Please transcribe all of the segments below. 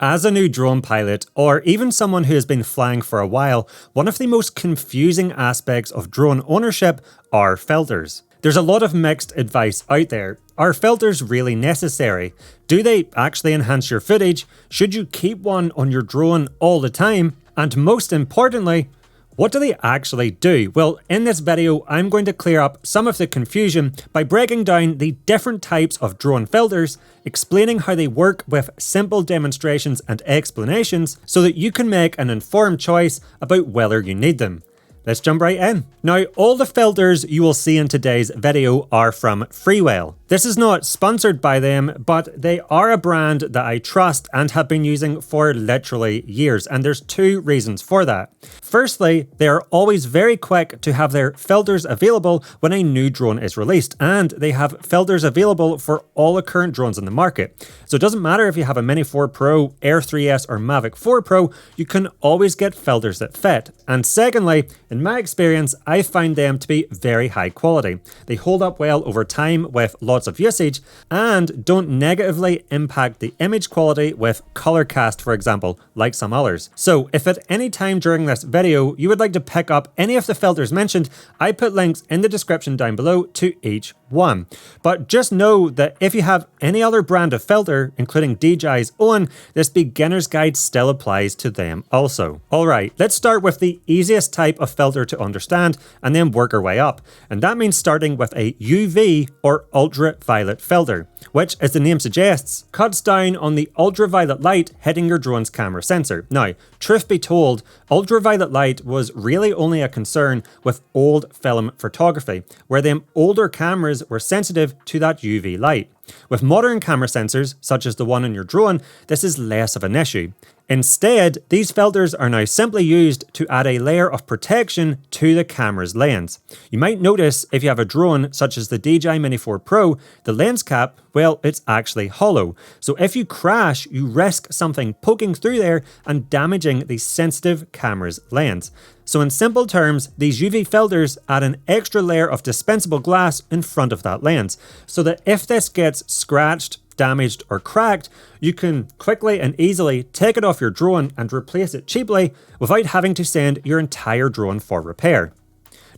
As a new drone pilot, or even someone who has been flying for a while, one of the most confusing aspects of drone ownership are filters. There's a lot of mixed advice out there. Are filters really necessary? Do they actually enhance your footage? Should you keep one on your drone all the time? And most importantly, what do they actually do? Well, in this video, I'm going to clear up some of the confusion by breaking down the different types of drone filters, explaining how they work with simple demonstrations and explanations so that you can make an informed choice about whether you need them. Let's jump right in. Now, all the filters you will see in today's video are from Firmware. This is not sponsored by them, but they are a brand that I trust and have been using for literally years, and there's two reasons for that. Firstly, they are always very quick to have their filters available when a new drone is released, and they have filters available for all the current drones in the market. So it doesn't matter if you have a Mini 4 Pro, Air 3S or Mavic 4 Pro, you can always get filters that fit. And secondly, in my experience, I find them to be very high quality. They hold up well over time with lots of usage and don't negatively impact the image quality with color cast, for example, like some others. So if at any time during this video you would like to pick up any of the filters mentioned, I put links in the description down below to each one. But just know that if you have any other brand of filter, including DJI's own, this beginner's guide still applies to them also. Alright, let's start with the easiest type of filter to understand and then work our way up. And that means starting with a UV or ultraviolet filter, which, as the name suggests, cuts down on the ultraviolet light hitting your drone's camera sensor. Now, truth be told, ultraviolet light was really only a concern with old film photography, where them older cameras were sensitive to that UV light. With modern camera sensors, such as the one on your drone, this is less of an issue. Instead, these filters are now simply used to add a layer of protection to the camera's lens. You might notice if you have a drone such as the DJI Mini 4 Pro, the lens cap, well, it's actually hollow. So if you crash, you risk something poking through there and damaging the sensitive camera's lens. So in simple terms, these UV filters add an extra layer of dispensable glass in front of that lens, so that if this gets scratched, damaged or cracked, you can quickly and easily take it off your drone and replace it cheaply without having to send your entire drone for repair.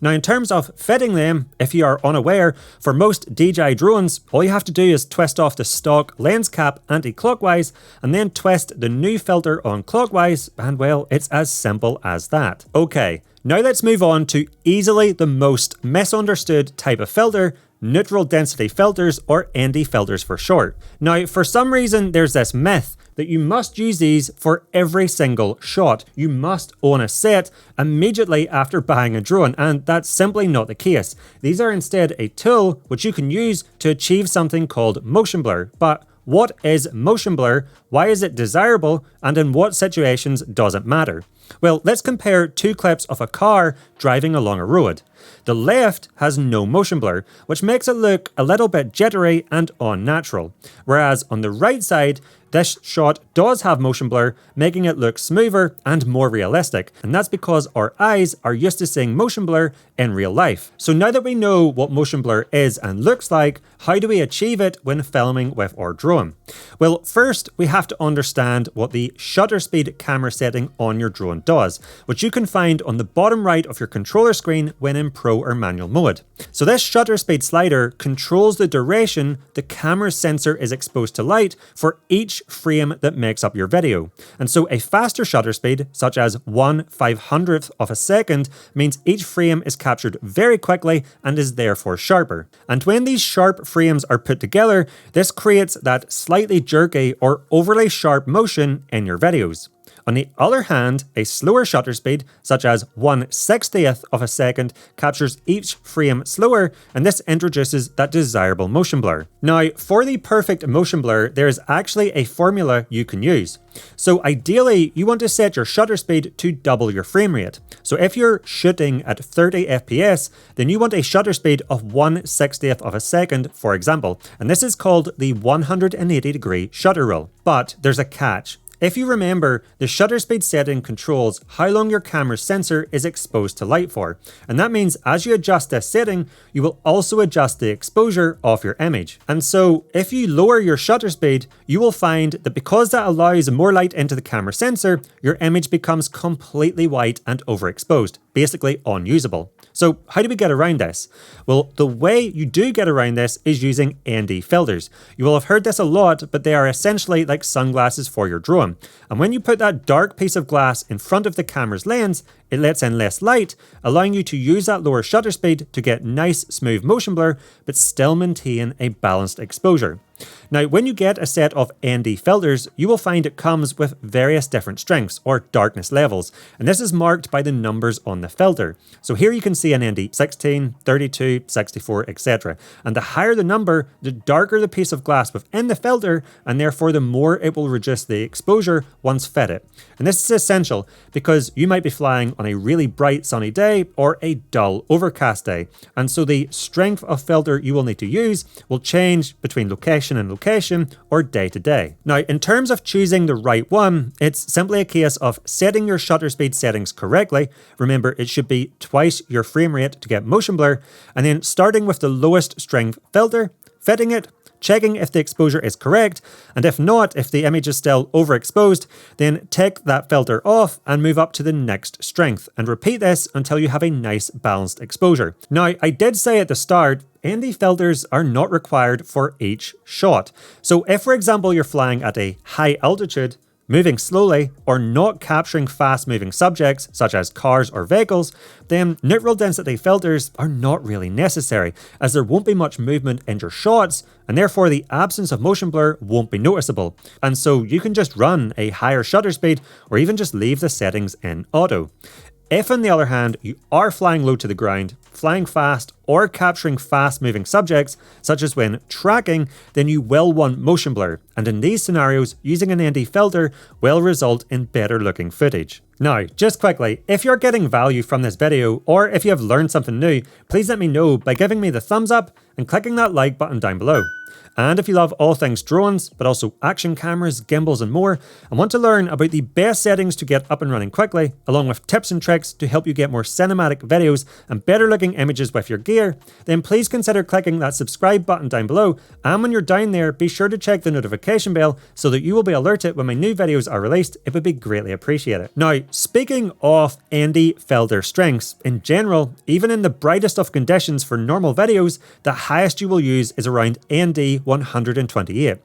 Now, in terms of fitting them, if you are unaware, for most DJI drones, all you have to do is twist off the stock lens cap anti-clockwise and then twist the new filter on clockwise, and well, it's as simple as that. Okay, now let's move on to easily the most misunderstood type of filter, neutral density filters, or ND filters for short. Now, for some reason, there's this myth that you must use these for every single shot. You must own a set immediately after buying a drone, and that's simply not the case. These are instead a tool which you can use to achieve something called motion blur. But what is motion blur? Why is it desirable? And in what situations does it matter? Well, let's compare two clips of a car driving along a road. The left has no motion blur, which makes it look a little bit jittery and unnatural. Whereas on the right side, this shot does have motion blur, making it look smoother and more realistic, and that's because our eyes are used to seeing motion blur in real life. So now that we know what motion blur is and looks like, how do we achieve it when filming with our drone? Well, first we have to understand what the shutter speed camera setting on your drone does, which you can find on the bottom right of your controller screen when in Pro or manual mode. So this shutter speed slider controls the duration the camera's sensor is exposed to light for each frame that makes up your video. And so a faster shutter speed, such as 1/500th of a second, means each frame is captured very quickly and is therefore sharper. And when these sharp frames are put together, this creates that slightly jerky or overly sharp motion in your videos. On the other hand, a slower shutter speed, such as 1/60th of a second, captures each frame slower, and this introduces that desirable motion blur. Now, for the perfect motion blur, there is actually a formula you can use. So ideally, you want to set your shutter speed to double your frame rate. So if you're shooting at 30 FPS, then you want a shutter speed of 1/60th of a second, for example, and this is called the 180-degree shutter rule. But there's a catch. If you remember, the shutter speed setting controls how long your camera's sensor is exposed to light for, and that means as you adjust this setting, you will also adjust the exposure of your image. And so if you lower your shutter speed, you will find that because that allows more light into the camera sensor, your image becomes completely white and overexposed, basically unusable. So how do we get around this? Well, the way you do get around this is using ND filters. You will have heard this a lot, but they are essentially like sunglasses for your drone. And when you put that dark piece of glass in front of the camera's lens, it lets in less light, allowing you to use that lower shutter speed to get nice smooth motion blur, but still maintain a balanced exposure. Now, when you get a set of ND filters, you will find it comes with various different strengths or darkness levels, and this is marked by the numbers on the filter. So here you can see an ND 16, 32, 64, etc. And the higher the number, the darker the piece of glass within the filter, and therefore the more it will reduce the exposure once fitted. And this is essential because you might be flying on a really bright sunny day or a dull overcast day, and so the strength of filter you will need to use will change between location and location or day to day. Now, in terms of choosing the right one, it's simply a case of setting your shutter speed settings correctly. Remember, it should be twice your frame rate to get motion blur, and then starting with the lowest strength filter, fitting it, checking if the exposure is correct, and if not, if the image is still overexposed, then take that filter off and move up to the next strength, and repeat this until you have a nice balanced exposure. Now, I did say at the start, ND filters are not required for each shot. So if, for example, you're flying at a high altitude, moving slowly, or not capturing fast-moving subjects, such as cars or vehicles, then neutral density filters are not really necessary, as there won't be much movement in your shots, and therefore the absence of motion blur won't be noticeable. And so you can just run a higher shutter speed, or even just leave the settings in auto. If, on the other hand, you are flying low to the ground, flying fast, or capturing fast-moving subjects, such as when tracking, then you will want motion blur, and in these scenarios, using an ND filter will result in better-looking footage. Now, just quickly, if you're getting value from this video, or if you have learned something new, please let me know by giving me the thumbs up and clicking that like button down below. And if you love all things drones, but also action cameras, gimbals and more, and want to learn about the best settings to get up and running quickly, along with tips and tricks to help you get more cinematic videos and better looking images with your gear, then please consider clicking that subscribe button down below, and when you're down there, be sure to check the notification bell so that you will be alerted when my new videos are released. It would be greatly appreciated. Now, speaking of ND filter strengths, in general, even in the brightest of conditions for normal videos, the highest you will use is around ND 128.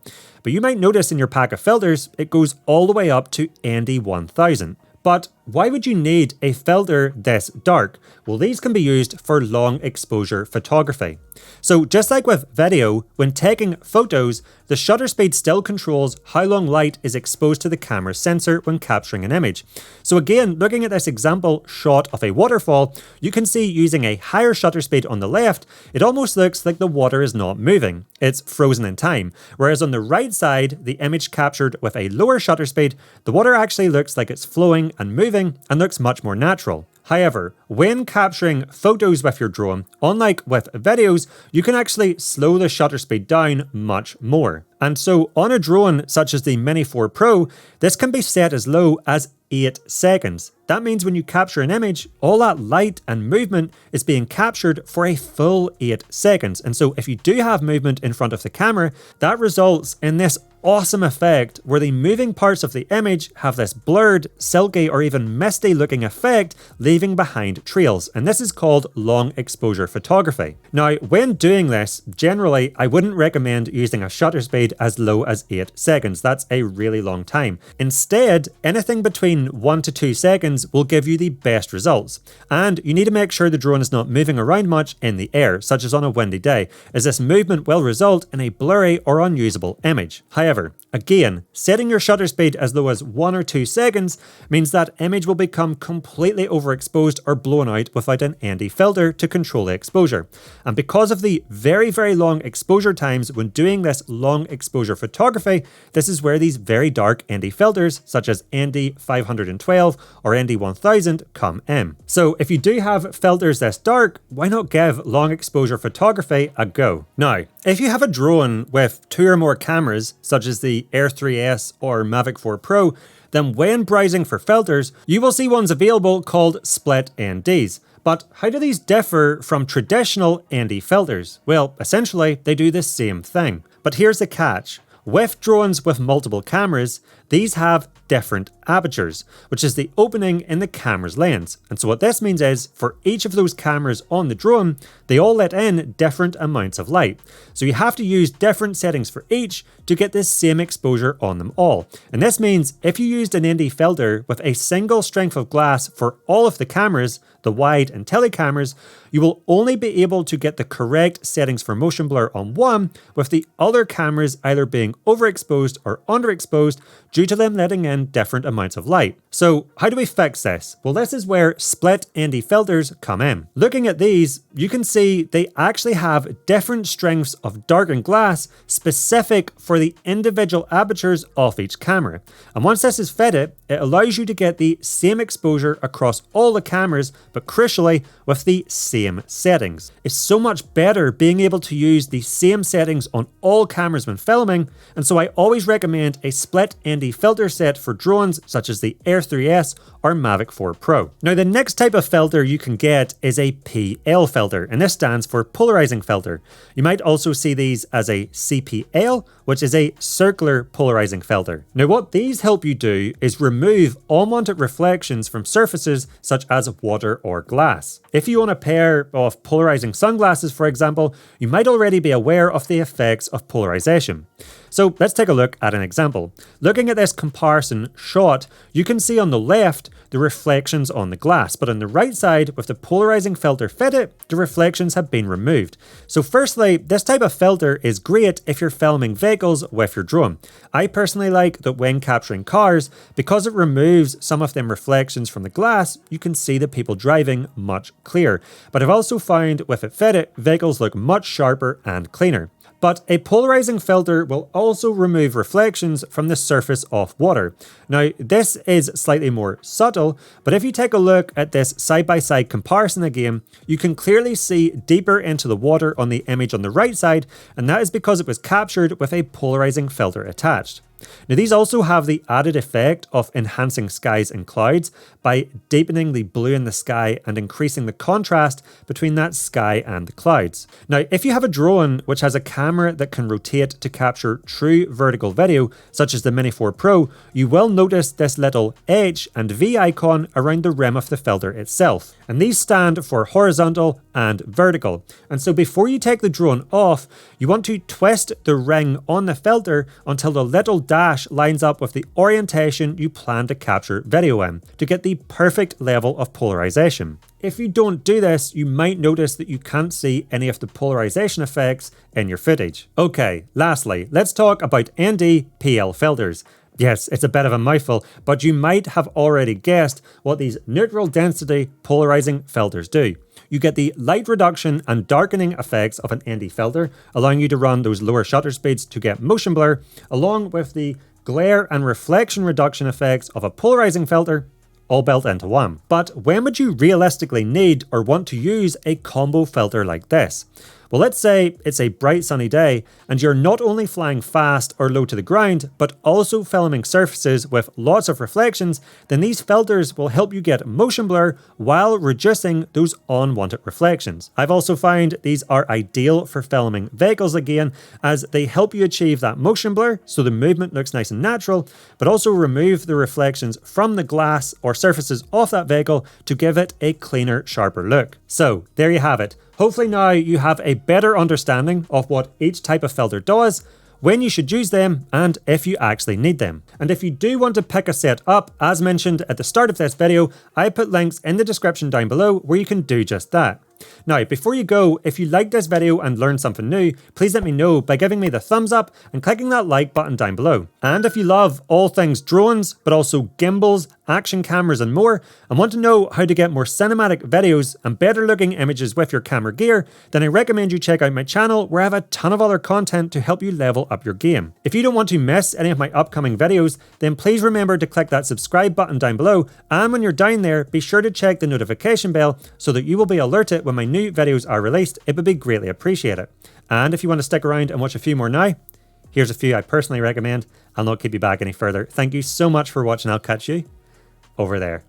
But you might notice in your pack of filters, it goes all the way up to ND 1000. But why would you need a filter this dark? Well, these can be used for long exposure photography. So just like with video, when taking photos, the shutter speed still controls how long light is exposed to the camera's sensor when capturing an image. So again, looking at this example shot of a waterfall, you can see using a higher shutter speed on the left, it almost looks like the water is not moving. It's frozen in time. Whereas on the right side, the image captured with a lower shutter speed, the water actually looks like it's flowing and moving and looks much more natural. However, when capturing photos with your drone, unlike with videos, you can actually slow the shutter speed down much more. And so on a drone such as the Mini 4 Pro, this can be set as low as 8 seconds. That means when you capture an image, all that light and movement is being captured for a full 8 seconds. And so if you do have movement in front of the camera, that results in this awesome effect where the moving parts of the image have this blurred, silky, or even misty looking effect, leaving behind trails. And this is called long exposure photography. Now, when doing this, generally, I wouldn't recommend using a shutter speed as low as 8 seconds. That's a really long time. Instead, anything between 1 to 2 seconds will give you the best results. And you need to make sure the drone is not moving around much in the air, such as on a windy day, as this movement will result in a blurry or unusable image. However, again, setting your shutter speed as low as 1 or 2 seconds means that image will become completely overexposed or blown out without an ND filter to control the exposure. And because of the very, very long exposure times when doing this long exposure photography, this is where these very dark ND filters, such as ND 512 or ND 1000, come in. So if you do have filters this dark, why not give long exposure photography a go? Now, if you have a drone with 2 or more cameras, such as the the Air 3S or Mavic 4 Pro, then when browsing for filters, you will see ones available called split NDs. But how do these differ from traditional ND filters? Well, essentially, they do the same thing. But here's the catch. With drones with multiple cameras, these have different apertures, which is the opening in the camera's lens. And so what this means is, for each of those cameras on the drone, they all let in different amounts of light. So you have to use different settings for each to get the same exposure on them all. And this means if you used an ND filter with a single strength of glass for all of the cameras, the wide and tele cameras, you will only be able to get the correct settings for motion blur on one, with the other cameras either being overexposed or underexposed due to them letting in different amounts of light. So how do we fix this? Well, this is where split ND filters come in. Looking at these, you can see they actually have different strengths of darkened glass specific for the individual apertures of each camera. And once this is fitted, it allows you to get the same exposure across all the cameras, but crucially with the same settings. It's so much better being able to use the same settings on all cameras when filming, and so I always recommend a split ND filter set for drones such as the Air 3S or Mavic 4 Pro. Now the next type of filter you can get is a PL filter, and this stands for polarizing filter. You might also see these as a CPL, which is a circular polarizing filter. Now what these help you do is remove unwanted reflections from surfaces such as water or glass. If you own a pair of polarizing sunglasses, for example, you might already be aware of the effects of polarization. So let's take a look at an example. Looking at this comparison shot, you can see on the left the reflections on the glass, but on the right side, with the polarizing filter fitted, the reflections have been removed. So firstly, this type of filter is great if you're filming vehicles with your drone. I personally like that when capturing cars, because it removes some of them reflections from the glass, you can see the people driving much clearer. But I've also found with it fitted, vehicles look much sharper and cleaner. But a polarizing filter will also remove reflections from the surface of water. Now, this is slightly more subtle, but if you take a look at this side-by-side comparison again, you can clearly see deeper into the water on the image on the right side, and that is because it was captured with a polarizing filter attached. Now these also have the added effect of enhancing skies and clouds by deepening the blue in the sky and increasing the contrast between that sky and the clouds. Now if you have a drone which has a camera that can rotate to capture true vertical video, such as the Mini 4 Pro, you will notice this little H and V icon around the rim of the filter itself. And these stand for horizontal and vertical. And so before you take the drone off, you want to twist the ring on the filter until the little dash lines up with the orientation you plan to capture video in to get the perfect level of polarization. If you don't do this, you might notice that you can't see any of the polarization effects in your footage. Okay, lastly, let's talk about ND-PL filters. Yes, it's a bit of a mouthful, but you might have already guessed what these neutral density polarizing filters do. You get the light reduction and darkening effects of an ND filter, allowing you to run those lower shutter speeds to get motion blur, along with the glare and reflection reduction effects of a polarizing filter, all built into one. But when would you realistically need or want to use a combo filter like this? Well, let's say it's a bright sunny day and you're not only flying fast or low to the ground, but also filming surfaces with lots of reflections, then these filters will help you get motion blur while reducing those unwanted reflections. I've also found these are ideal for filming vehicles again, as they help you achieve that motion blur so the movement looks nice and natural, but also remove the reflections from the glass or surfaces of that vehicle to give it a cleaner, sharper look. So there you have it. Hopefully now you have a better understanding of what each type of filter does, when you should use them, and if you actually need them. And if you do want to pick a set up, as mentioned at the start of this video, I put links in the description down below where you can do just that. Now, before you go, if you liked this video and learned something new, please let me know by giving me the thumbs up and clicking that like button down below. And if you love all things drones, but also gimbals, action cameras and more, and want to know how to get more cinematic videos and better looking images with your camera gear, then I recommend you check out my channel where I have a ton of other content to help you level up your game. If you don't want to miss any of my upcoming videos, then please remember to click that subscribe button down below, and when you're down there, be sure to check the notification bell so that you will be alerted when my new videos are released. It would be greatly appreciated. And if you want to stick around and watch a few more now, Here's a few I personally recommend. I'll not keep you back any further. Thank you so much for watching. I'll catch you over there.